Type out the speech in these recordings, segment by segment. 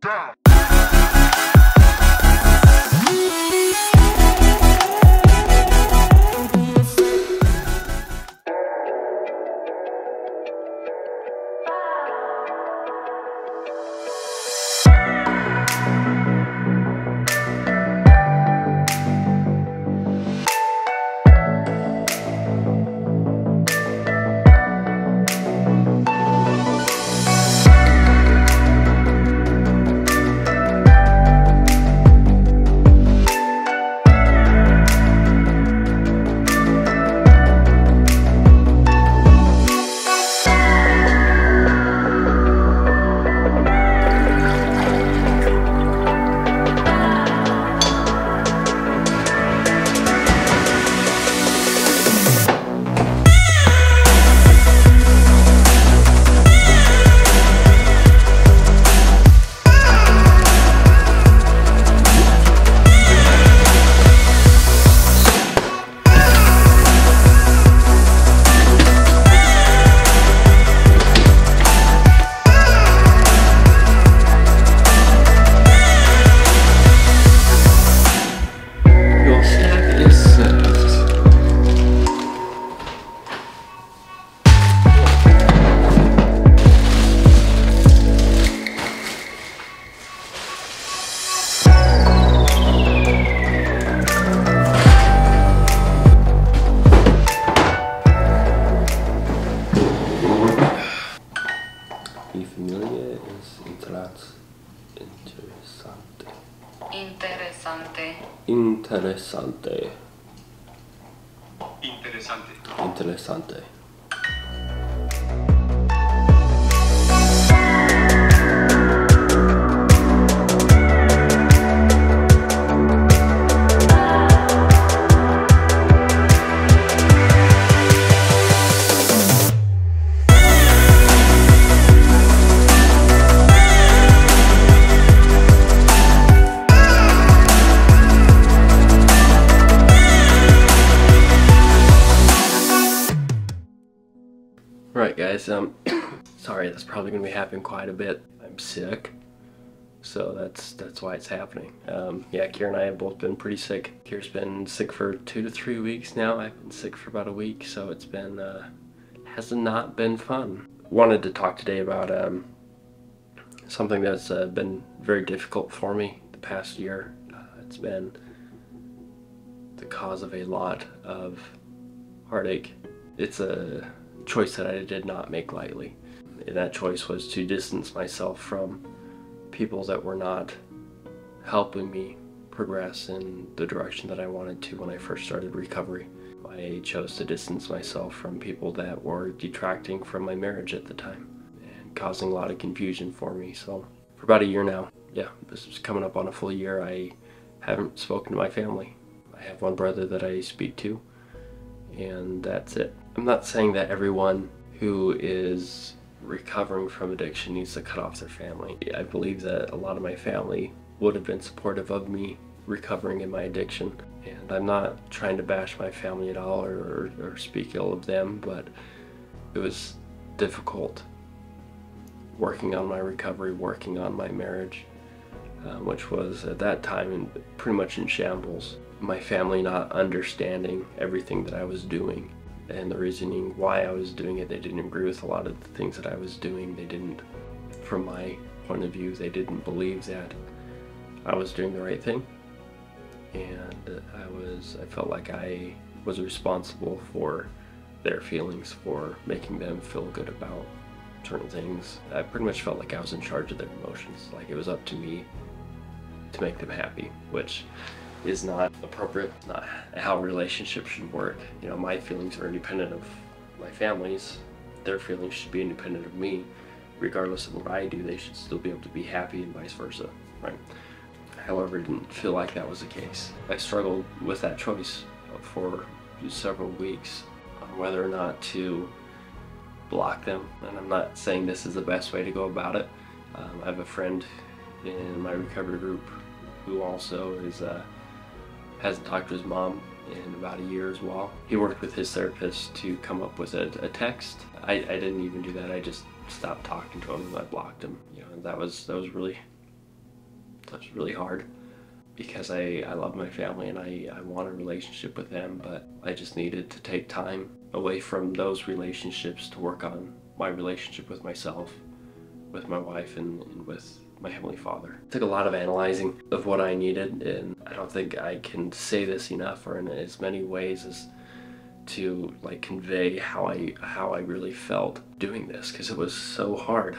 down. Mi familia es interesante. Interesante. Interesante. Interesante. Interesante. Right, guys, sorry, that's probably gonna be happening quite a bit. I'm sick, so that's why it's happening. Yeah, Kira and I have both been pretty sick. Kira's been sick for 2 to 3 weeks now. I've been sick for about a week, so it's been, has not been fun. Wanted to talk today about, something that's been very difficult for me the past year. It's been the cause of a lot of heartache. It's a choice that I did not make lightly. And that choice was to distance myself from people that were not helping me progress in the direction that I wanted to when I first started recovery. I chose to distance myself from people that were detracting from my marriage at the time and causing a lot of confusion for me. So for about a year now, yeah, this is coming up on a full year, I haven't spoken to my family. I have one brother that I speak to, and that's it. I'm not saying that everyone who is recovering from addiction needs to cut off their family. I believe that a lot of my family would have been supportive of me recovering in my addiction, and I'm not trying to bash my family at all or speak ill of them, but it was difficult working on my recovery, working on my marriage, which was at that time pretty much in shambles. My family not understanding everything that I was doing and the reasoning why I was doing it. They didn't agree with a lot of the things that I was doing. They didn't, from my point of view, they didn't believe that I was doing the right thing. And I felt like I was responsible for their feelings, for making them feel good about certain things. I pretty much felt like I was in charge of their emotions, like it was up to me to make them happy, which is not appropriate. It's not how relationships should work. You know, my feelings are independent of my family's. Their feelings should be independent of me. Regardless of what I do, they should still be able to be happy and vice versa, right? However, it didn't feel like that was the case. I struggled with that choice for several weeks on whether or not to block them. And I'm not saying this is the best way to go about it. I have a friend in my recovery group who also is hasn't talked to his mom in about a year as well. He worked with his therapist to come up with a text. I didn't even do that. I just stopped talking to him and I blocked him. You know, that was really That's really hard because I love my family and I want a relationship with them, but I just needed to take time away from those relationships to work on my relationship with myself, with my wife, and with my Heavenly Father. It took a lot of analyzing of what I needed, and I don't think I can say this enough or in as many ways as to like convey how I really felt doing this, because it was so hard.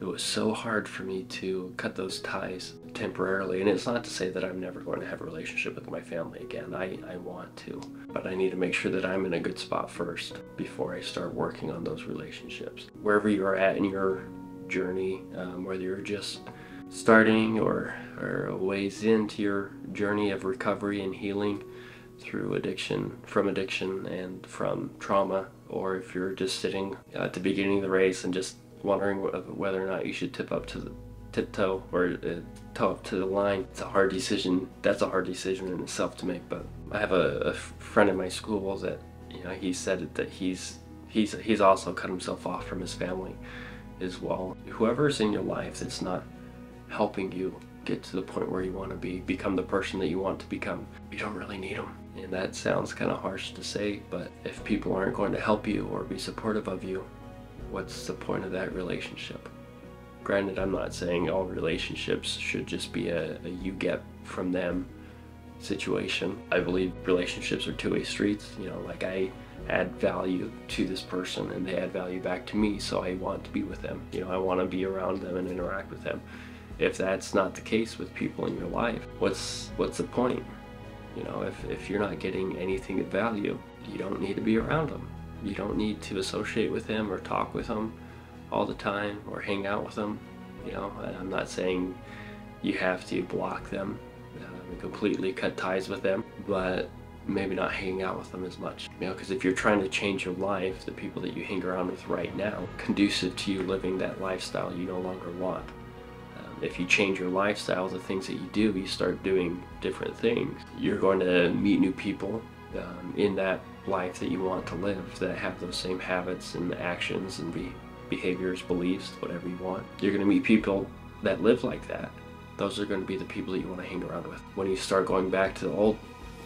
It was so hard for me to cut those ties temporarily, and it's not to say that I'm never going to have a relationship with my family again. I want to, but I need to make sure that I'm in a good spot first before I start working on those relationships. Wherever you're at in your journey, whether you're just starting or a ways into your journey of recovery and healing through from addiction and from trauma, or if you're just sitting at the beginning of the race and just wondering whether or not you should toe up to the line. It's a hard decision. That's a hard decision in itself to make. But I have a friend in my school that, you know, he said that he's also cut himself off from his family as well. Whoever's in your life that's not helping you get to the point where you want to become the person that you want to become, you don't really need them. And that sounds kind of harsh to say, but if people aren't going to help you or be supportive of you, what's the point of that relationship? Granted, I'm not saying all relationships should just be a you get from them situation. I believe relationships are two-way streets. You know, like I add value to this person and they add value back to me, so I want to be with them. You know, I want to be around them and interact with them. If that's not the case with people in your life, what's the point? You know, if you're not getting anything of value, you don't need to be around them. You don't need to associate with them or talk with them all the time or hang out with them. You know, I'm not saying you have to block them and completely cut ties with them, but maybe not hanging out with them as much. You know, because if you're trying to change your life, the people that you hang around with right now, conducive to you living that lifestyle you no longer want. If you change your lifestyle, the things that you do, you start doing different things. You're going to meet new people in that life that you want to live that have those same habits and actions and behaviors, beliefs, whatever you want. You're going to meet people that live like that. Those are going to be the people that you want to hang around with. When you start going back to the old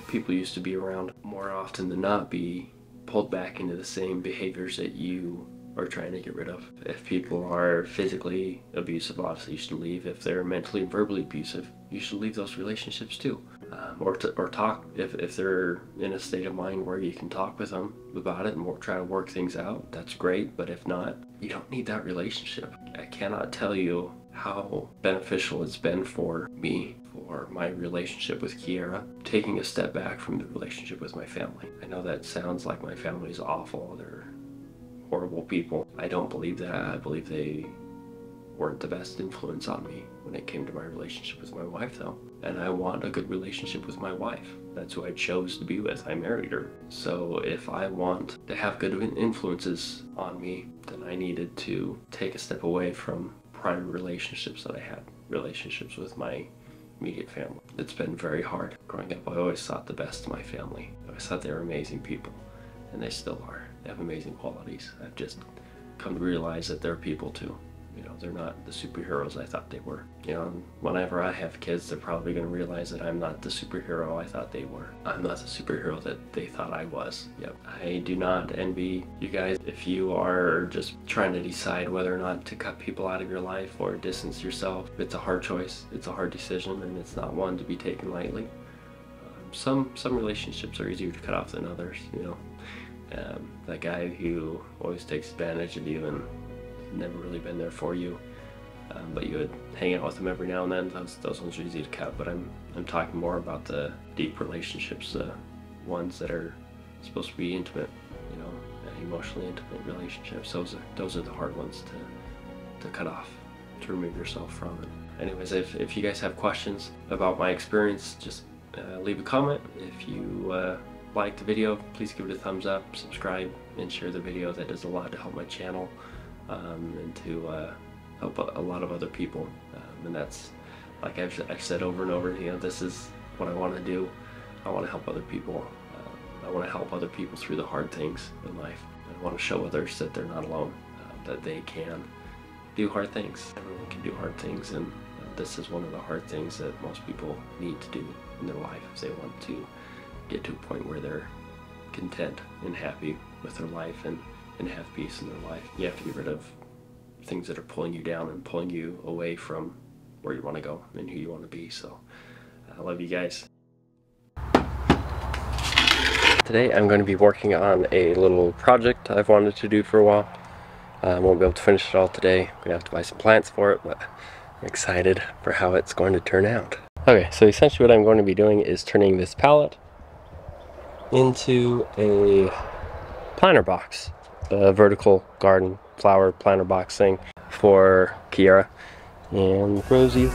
people you used to be around, more often than not be pulled back into the same behaviors that you are trying to get rid of. If people are physically abusive, obviously you should leave. If they're mentally and verbally abusive, you should leave those relationships too. Or talk, if they're in a state of mind where you can talk with them about it and try to work things out, that's great. But if not, you don't need that relationship. I cannot tell you how beneficial it's been for me, for my relationship with Kiera, taking a step back from the relationship with my family. I know that sounds like my family's awful, they're horrible people. I don't believe that. I believe they weren't the best influence on me when it came to my relationship with my wife though. And I want a good relationship with my wife. That's who I chose to be with. I married her. So if I want to have good influences on me, then I needed to take a step away from prior relationships that I had, relationships with my immediate family. It's been very hard. Growing up, I always thought the best of my family. I always thought they were amazing people, and they still are. They have amazing qualities. I've just come to realize that they're people too. You know, they're not the superheroes I thought they were. You know, whenever I have kids, they're probably going to realize that I'm not the superhero I thought they were. I'm not the superhero that they thought I was. Yep. I do not envy you guys if you are just trying to decide whether or not to cut people out of your life or distance yourself. It's a hard choice. It's a hard decision, and it's not one to be taken lightly. Some relationships are easier to cut off than others, you know. That guy who always takes advantage of you and never really been there for you, but you would hang out with him every now and then. Those ones are easy to cut. But I'm talking more about the deep relationships, the ones that are supposed to be intimate, you know, emotionally intimate relationships. Those are the hard ones to cut off, to remove yourself from. And anyways, if you guys have questions about my experience, just leave a comment. If you like the video, please give it a thumbs up, subscribe, and share the video. That does a lot to help my channel and to help a lot of other people. And that's, like I've said over and over, you know, this is what I want to do. I want to help other people. I want to help other people through the hard things in life. I want to show others that they're not alone, that they can do hard things. Everyone can do hard things, and this is one of the hard things that most people need to do in their life if they want to get to a point where they're content and happy with their life and have peace in their life. You have to get rid of things that are pulling you down and pulling you away from where you want to go and who you want to be. So I love you guys. Today I'm going to be working on a little project I've wanted to do for a while. I won't be able to finish it all today. I'm going to have to buy some plants for it, but I'm excited for how it's going to turn out. Okay, so essentially what I'm going to be doing is turning this pallet into a planter box, a vertical garden flower planter box thing for Kiera and Rosie.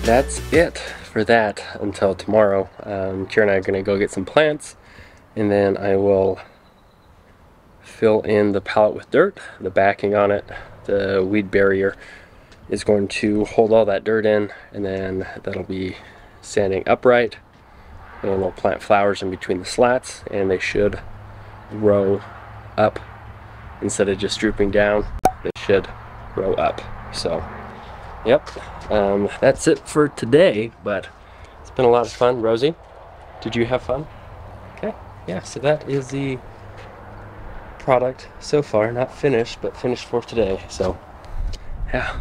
That's it for that until tomorrow. Kira and I are going to go get some plants, and then I will fill in the pallet with dirt, the backing on it. The weed barrier is going to hold all that dirt in, and then that'll be standing upright, and we'll plant flowers in between the slats, and they should grow up instead of just drooping down. They should grow up. So yep, that's it for today, but it's been a lot of fun. Rosie, did you have fun? Okay, yeah, so that is the product so far, not finished, but finished for today. So yeah,